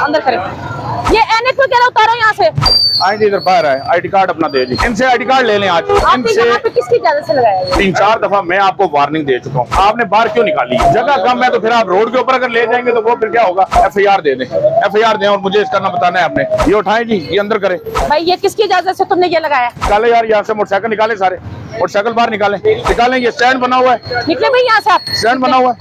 अंदर करें। ये एनएच वगैरह उतारो यहाँ से। आए जी इधर बाहर आए, आईडी कार्ड अपना दे जी। इनसे आईडी कार्ड ले लें आज। आपने इनसे यहाँ पे किसकी इजाजत से लगाया है? 3-4 दफा मैं आपको वार्निंग दे चुका हूँ, आपने बाहर क्यों निकाली? जगह कम है तो फिर आप रोड के ऊपर अगर ले जाएंगे तो वो फिर क्या होगा? FIR दे दें, FIR दें और मुझे इसका नाम बताना है आपने। ये उठाएं जी, ये अंदर करें। भाई ये किसकी इजाजत से तुमने ये लगाया? निकाले यार यहाँ से मोटरसाइकिल निकाले, सारे मोटरसाइकिल बाहर निकालें, निकालें। ये स्टैंड बना हुआ है, निकले भाई यहाँ से आप। स्टैंड बना हुआ है।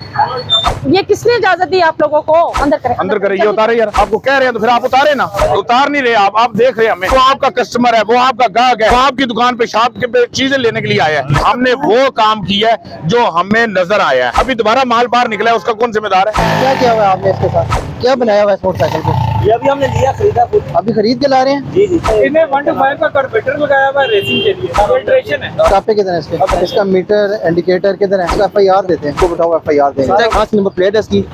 ये किसने इजाजत दी आप लोगों को? अंदर करें, अंदर करें। ये उतारे यार, आपको कह रहे हैं तो फिर आप उतारे ना। उतार नहीं रहे आप देख रहे हैं हमें। वो आपका कस्टमर है, वो आपका ग्राहक है, वो आपकी दुकान पे शॉप के चीजें लेने के लिए आया है। हमने वो काम किया है जो हमें नजर आया है। अभी दोबारा माल बाहर निकला है, उसका कौन जिम्मेदार है? क्या किया हुआ है आपने इसके साथ? क्या बनाया हुआ है इस मोटरसाइकिल पे? ये अभी हमने लिया, खरीदा खुद। अभी खरीद के ला रहे हैं? जी जी। इन्हें 1 to 5 का कार्बोरेटर लगाया हुआ है रेसिंग के लिए, फिल्ट्रेशन है। कापे किधर है इसके? इसका मीटर इंडिकेटर किधर है? इसका FIR देते हैं, इसको बिठाओ FIR देंगे। हाँ, नंबर प्लेट है इसकी,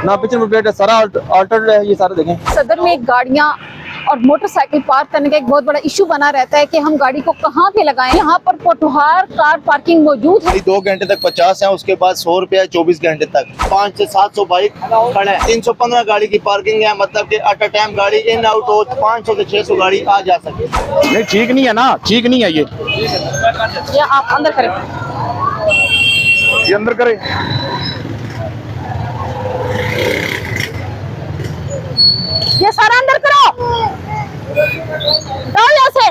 ना पीछे नंबर प्लेट है, सारा अल्टर्ड है। ये सारे देखें। सदर में गाड़ियाँ और मोटरसाइकिल पार्क करने का एक बहुत बड़ा इशू बना रहता है कि हम गाड़ी को कहाँ पे लगाएं। यहाँ पर पोटहार कार पार्किंग मौजूद है। 2 घंटे तक 50 है, उसके बाद 100 रुपया 24 घंटे तक। 500 से 700 बाइक खड़े हैं। 315 गाड़ी की पार्किंग है, मतलब कि एट अ टाइम गाड़ी इन आउट हो 500 से 600 गाड़ी आ जा सके। नहीं ठीक नहीं है ना, ठीक नहीं है ये आप अंदर करें। ये अंदर करें। ये सारा अंदर करो, जाओ यहाँ से।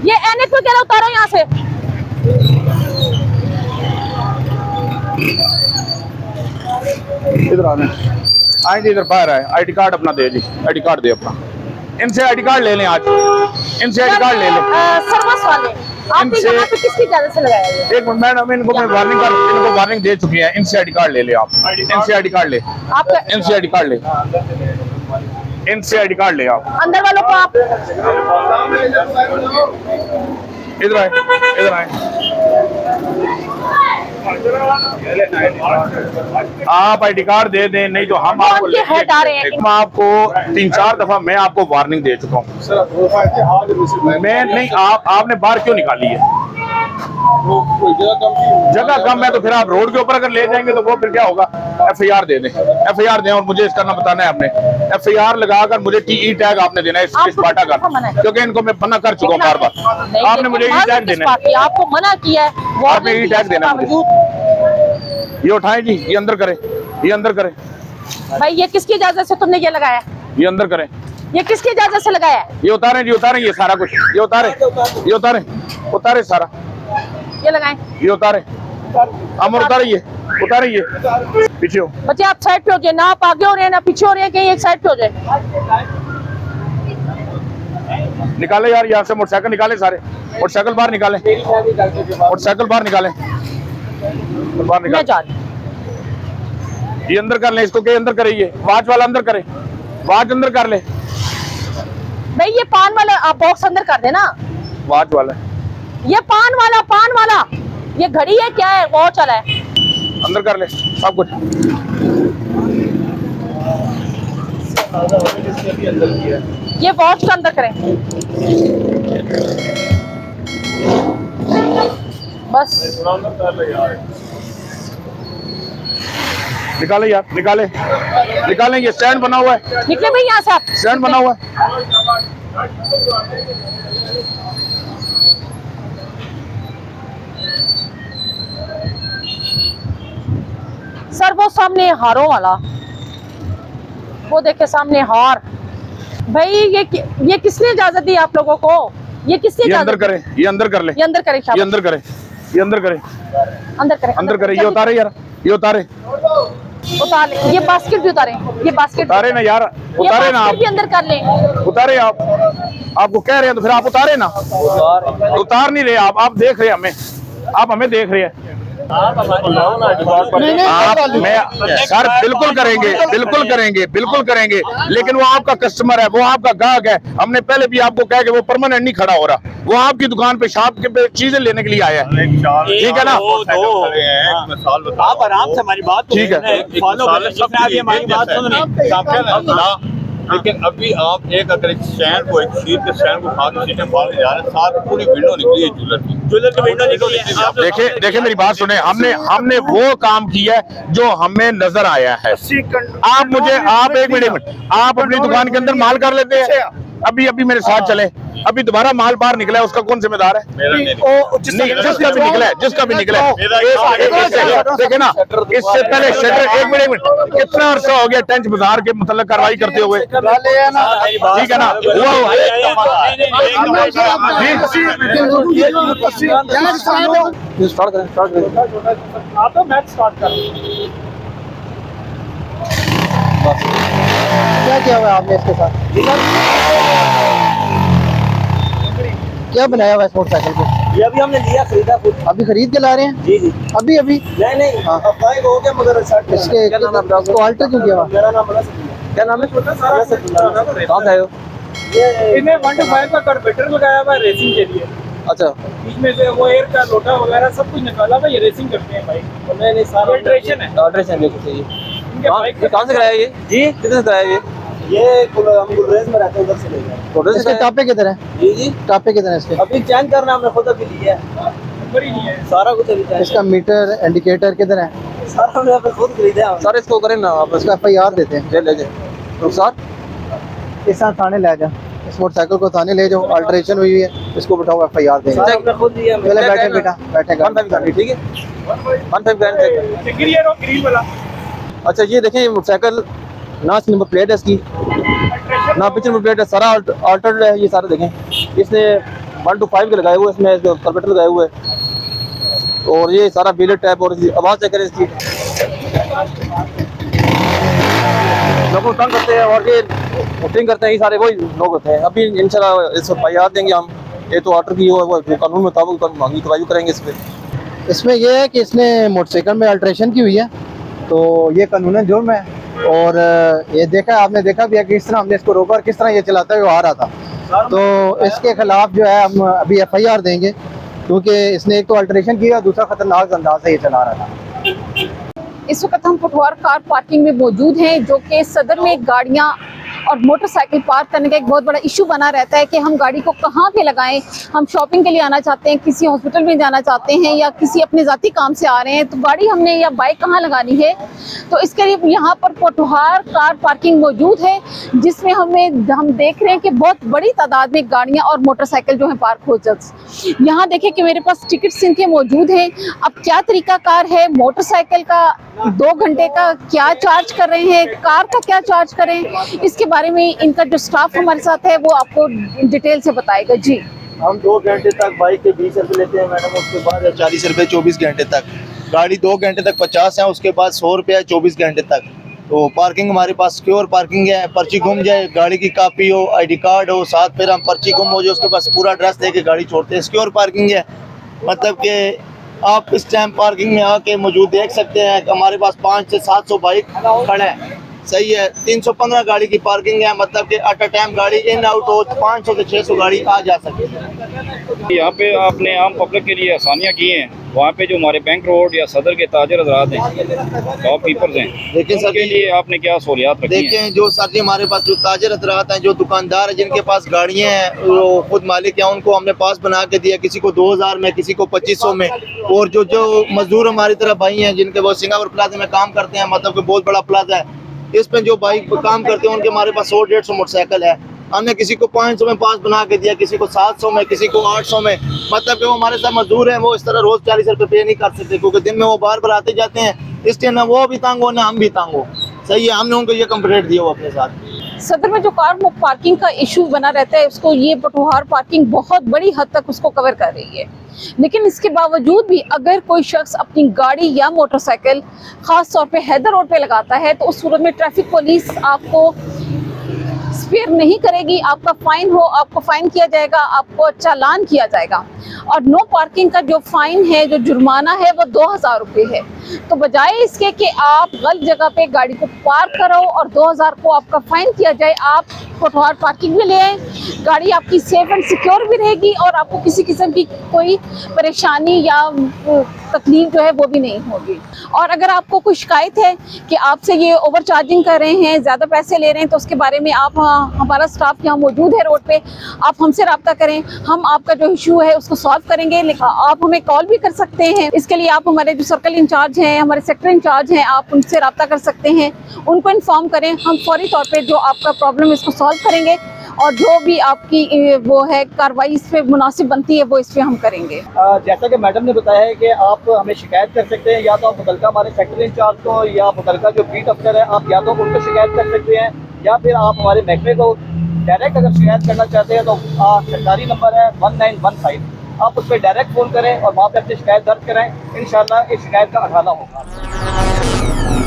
ये एनएच वगैरह उतारो यहाँ से। इधर आने, आए जी इधर बाहर आए, आईडी कार्ड अपना दे जी। आईडी कार्ड दे अपना। इनसे आईडी कार्ड ले लें आज, इनसे आईडी कार्ड ले लें। सर्विस वाले आपने इनसे- यहाँ पे किसकी इजाजत से लगाया है? एक मिनट मैडम, इनको मैं वार्निंग दे चुकी है। इनसे आईडी कार्ड ले ले आप, इनसे आईडी कार्ड ले, आपका इनसे आईडी कार्ड ले, इनसे आईडी कार्ड ले आप। अंदर वालों को आप इधर आए, इधर आए। आप आईडी कार्ड दे दें, नहीं तो हम आपको उनके हेड आ रहे हैं। मैं आपको 3-4 दफा मैं आपको वार्निंग दे चुका हूँ। मैं नहीं, आपने बाहर क्यों निकाली है? जगह कम है तो फिर आप रोड के ऊपर अगर ले जाएंगे तो वो फिर क्या होगा? FIR दे दें, FIR दें और मुझे इसका नाम बताना है आपने। FIR लगाकर मुझे TE टैग आपने देना है इस बाटा का, क्योंकि इनको मैं मना कर चुका हूँ बार बार। आपने मुझे E टैग देना है, आपको मना किया है, आपने E टैग देना है मुझे। ये उठाएं जी, ये अंदर करें, ये अंदर करें। भाई ये किसकी इजाजत से तुमने ये लगाया? ये अंदर करें। ये किसकी इजाजत से लगाया है? ये उतारें जी, उतारें ये सारा कुछ, ये उतारें, ये उतारें, उतारें सारा, ये लगाएं। ये उतारें। अमर उतारिए, उतारिए, पीछे हो। बच्चे आप साइड पे हो जाए, ना आप आगे हो रहे हैं ना पीछे हो रहे हैं, कहीं एक साइड पे हो जाए। निकाले यार यहाँ से मोटरसाइकिल निकाले, सारे मोटरसाइकिल बाहर निकालें, मोटरसाइकिल बाहर निकालें, बाहर मैं निकालें। जा रही। ये अंदर कर लें, इसको के अंदर करिए। वाच वाला अंदर करें, वाच अंदर कर ले। भाई ये पान वाला आप बॉक्स अंदर कर देना। वाच वाला ये पान वाला ये घड़ी है क्या है? वो चला है, अंदर कर ले सब कुछ। ये वॉच का अंदर करें बस। निकाले यार, निकाले, निकालें। ये स्टैंड बना हुआ है, निकले भाई यहाँ से आप। स्टैंड बना हुआ है। सर वो सामने हारों वाला, वो देखे सामने हार। भाई ये किसने इजाजत दी आप लोगों को? ये किसने ये अंदर इजाजत? करें, ये अंदर कर ले, ये अंदर करें, ये अंदर करें, ये अंदर करें, अंदर करें, अंदर करें। ये उतारे यार, ये उतारे, उतार ले। ये बास्केट भी उतारें, ये बास्केट उतारे ना यार, ये उतारे ना बास्केट भी आप, अंदर कर लें। उतारे आप। आपको कह रहे हैं तो फिर आप उतारे ना। उतार नहीं रहे आप देख रहे हैं हमें, आप हमें देख रहे हैं। आप मैं सर बिल्कुल करेंगे, बिल्कुल करेंगे, बिल्कुल करेंगे, लेकिन वो आपका कस्टमर है, वो आपका ग्राहक है। हमने पहले भी आपको कहा कि वो परमानेंट नहीं खड़ा हो रहा, वो आपकी दुकान पे शॉप के चीजें लेने के लिए आया है। ठीक है ना? आप आराम से हमारी बात ठीक है। फॉलो करें, जितने आगे हमारी बात सुन रहे हैं। लेकिन अभी आप अगर एक स्टैंड को, एक शीट के स्टैंड को उठा के सीटें फाड़ जा रहे हैं, साथ पूरी विंडो निकली है ज्वेलर की विंडो निकली है। देखिए मेरी बात सुने, हमने वो काम किया है जो हमें नजर आया है। आप एक मिनट आप अपनी दुकान के अंदर माल कर लेते हैं, अभी मेरे साथ चले, अभी दोबारा माल बाहर निकला है, उसका कौन जिम्मेदार है? जिसका भी निकला है देखे ना, इससे पहले शटर, एक मिनट कितना अरसा हो गया टेंच बाजार के मतलब कार्रवाई करते हुए, ठीक है ना? क्या किया हुआ है आपने इसके साथ? क्या बनाया हुआ है इस मोटरसाइकिल को? ये अभी हमने लिया, खरीदा खुद। अभी खरीद के ला रहे हैं? जी जी। अभी नहीं हाँ। अब फाइन हो गया, मगर इसको अल्टर क्यों किया हुआ? मेरा नाम बड़ा सकीला। क्या नाम है? कहाँ से आए हो? इन्हें 1 to 5 का कार्बोरेटर लगाया हुआ है रेसिंग के लिए। अच्छा, बीच में से वो एयर का लोटा वगैरह सब कुछ निकाला हुआ, ये रेसिंग करते हैं बाइक। नहीं सारा अल्ट्रेशन है ऑल्ट्रेशन लेके चाहिए। इनके बाइक का। कहाँ से कराया ये? जी, कितने से कराया ये हम गुलरेज में रहते हैं, उधर से ले गए। इसके टापे किधर है? जी टापे किधर है इसके? अभी चेंज करना हमने खुद अभी लिया है, नंबर ही नहीं है। सारा कुछ अभी चेंज। इसका मीटर इंडिकेटर किधर है? सारा हमने अभी खुद खरीदा है। सर इसको करें ना आप, इसका FIR देते हैं। ले जाए तो सर इस थाने ले जाओ, इस मोटरसाइकिल को थाने ले जाओ, अल्ट्रेशन हुई है, इसको बिठाओ, FIR देंगे। हमने खुद लिया। पहले बैठे बेटा, बैठेगा। 1 5 गाड़ी, ठीक है 1 5 गाड़ी। ग्रीन वाला अच्छा ये देखें, ये मोटरसाइकिल ना नंबर प्लेट है इसकी, ना पिक्चर नंबर प्लेट है, सारा अल्टर्ड है। ये सारे देखें, इसने 1 to 5 के लगाए हुए, इसमें कार्बोरेटर लगाए हुए, और ये सारा बिलेट टैप, और आवाज़ चेक करें इसकी, लोगों तंग करते हैं और ये वोटिंग करते हैं, ये सारे वही लोग होते हैं। अभी इंशाल्लाह इसको FIR देंगे हम, ये तो ऑर्डर की हो, वो कानून मुताबिक मांगी कार्रवाई करेंगे इस पर। इसमें यह है कि इसने मोटरसाइकिल में अल्ट्रेशन की हुई है, तो ये कानूनन जुर्म है। और ये देखा, आपने देखा भी है कि किस तरह हमने इसको रोका और किस तरह ये चलाता हुआ आ रहा था। तो इसके खिलाफ जो है हम अभी FIR देंगे, क्योंकि इसने एक तो अल्ट्रेशन किया, दूसरा खतरनाक अंदाज से ये चला रहा था। इस वक्त हम पुठवार कार पार्किंग में मौजूद हैं, जो कि सदर में गाड़ियां और मोटरसाइकिल पार्क करने का एक बहुत बड़ा इशू बना रहता है कि हम गाड़ी को कहाँ पे लगाएं। हम शॉपिंग के लिए आना चाहते हैं, किसी हॉस्पिटल में जाना चाहते हैं, या किसी अपने ज़ाती काम से आ रहे हैं, तो गाड़ी हमने या बाइक कहाँ लगानी है। तो इसके लिए यहाँ पर पुठवार कार पार्किंग मौजूद है, जिसमें हम देख रहे हैं कि बहुत बड़ी तादाद में गाड़ियाँ और मोटरसाइकिल जो है पार्क हो जाती। यहाँ देखें कि मेरे पास टिकट इनके मौजूद हैं। अब क्या तरीकाकार है, मोटरसाइकिल का 2 घंटे का क्या चार्ज कर रहे हैं, कार का क्या चार्ज करें, इसके बारे में इनका जो स्टाफ हमारे साथ है वो आपको डिटेल से बताएगा। जी, हम 2 घंटे तक बाइक के 20 रुपये लेते हैं मैडम, उसके बाद 40 रुपये 24 घंटे तक। गाड़ी 2 घंटे तक 50 है, उसके बाद 100 रुपये 24 घंटे तक। तो पार्किंग हमारे पास सिक्योर पार्किंग है, पर्ची गुम जाए, गाड़ी की कापी हो, ID कार्ड हो साथ, फिर हम पर्ची गुम हो जाए उसके पास पूरा एड्रेस दे के गाड़ी छोड़ते हैं। सिक्योर पार्किंग है, मतलब कि आप इस टाइम पार्किंग में आके मौजूद देख सकते हैं। हमारे पास 500 से 700 बाइक खड़े हैं, सही है। 315 गाड़ी की पार्किंग है, मतलब कि एट अ टाइम गाड़ी इन आउट हो, 500 से 600 गाड़ी आ जा सकती है। यहाँ पे आपने आम पब्लिक के लिए आसानियाँ की हैं। वहाँ पे जो हमारे बैंक रोड या सदर के ताजर हजरात हैं, शॉपकीपर्स हैं, लेकिन सर उनके लिए आपने क्या सहूलियात रखी हैं? देखें, जो सर जी हमारे पास जो ताजर हजरात हैं, जो दुकानदार हैं, जिनके पास गाड़ियाँ हैं, वो खुद मालिक हैं, उनको हमने पास बना के दिया, किसी को 2000 में, किसी को 2500 में। और जो मजदूर हमारी तरह भाई हैं, जिनके वो सिंगापुर प्लाजा में काम करते हैं, मतलब कि बहुत बड़ा प्लाजा है, इसमें जो बाइक पर काम करते हैं उनके हमारे पास 100-150 मोटरसाइकिल है। हमने किसी को 500 में पास बना के दिया, किसी को 700 में, किसी को 800 में। मतलब कि वो हमारे साथ मजदूर हैं, वो इस तरह रोज 40 रुपये पे नहीं कर सकते, क्योंकि दिन में वो बार बार आते जाते हैं, इसलिए ना वो भी तंग हो ना हम भी तंग हो। सही है, हमने उनको ये कंप्लेंट दिया वो अपने साथ। सदर में जो कार पार्किंग का इशू बना रहता है, उसको ये पुठवार पार्किंग बहुत बड़ी हद तक उसको कवर कर रही है। लेकिन इसके बावजूद भी अगर कोई शख्स अपनी गाड़ी या मोटरसाइकिल खास तौर पे हैदर रोड पे लगाता है, तो उस सूरत में ट्रैफिक पुलिस आपको स्पेयर नहीं करेगी। आपका फाइन हो, आपको फाइन किया जाएगा, आपको चालान किया जाएगा। और नो पार्किंग का जो फाइन है, जो जुर्माना है, वो 2000 रुपये है। तो बजाय इसके कि आप गलत जगह पे गाड़ी को पार्क करो और 2000 को आपका फाइन किया जाए, आप कोटवार पार्किंग में ले आए, गाड़ी आपकी सेफ एंड सिक्योर भी रहेगी और आपको किसी किस्म की कोई परेशानी या तकलीफ जो है वो भी नहीं होगी। और अगर आपको कोई शिकायत है कि आपसे ये ओवर चार्जिंग कर रहे हैं, ज़्यादा पैसे ले रहे हैं, तो उसके बारे में आप हमारा स्टाफ यहाँ मौजूद है रोड पे, आप हमसे रब्ता करें, हम आपका जो इशू है उसको सॉल्व करेंगे। आप हमें कॉल भी कर सकते हैं, इसके लिए आप हमारे जो सर्कल इंचार्ज हैं, हमारे सेक्टर इंचार्ज हैं, आप उनसे रब्ता कर सकते हैं, उनको इन्फॉर्म करें, हम फौरी तौर पे जो आपका प्रॉब्लम है इसको सॉल्व करेंगे और जो भी आपकी वो है कार्रवाई इस पे मुनासिब बनती है वो इस पे हम करेंगे। जैसा कि मैडम ने बताया है कि आप हमें शिकायत कर सकते हैं, या तो आप मुतलका हमारे सेक्टर इंचार्ज को या मुतलका जो बीट अफसर है आप या तो उनको शिकायत कर सकते हैं, या फिर आप हमारे महकमे को डायरेक्ट अगर शिकायत करना चाहते हैं तो सरकारी नंबर है 1915, आप उस पर डायरेक्ट फ़ोन करें और वहाँ पे अपनी शिकायत दर्ज कराएं। इंशाल्लाह इस शिकायत का हवाला होगा।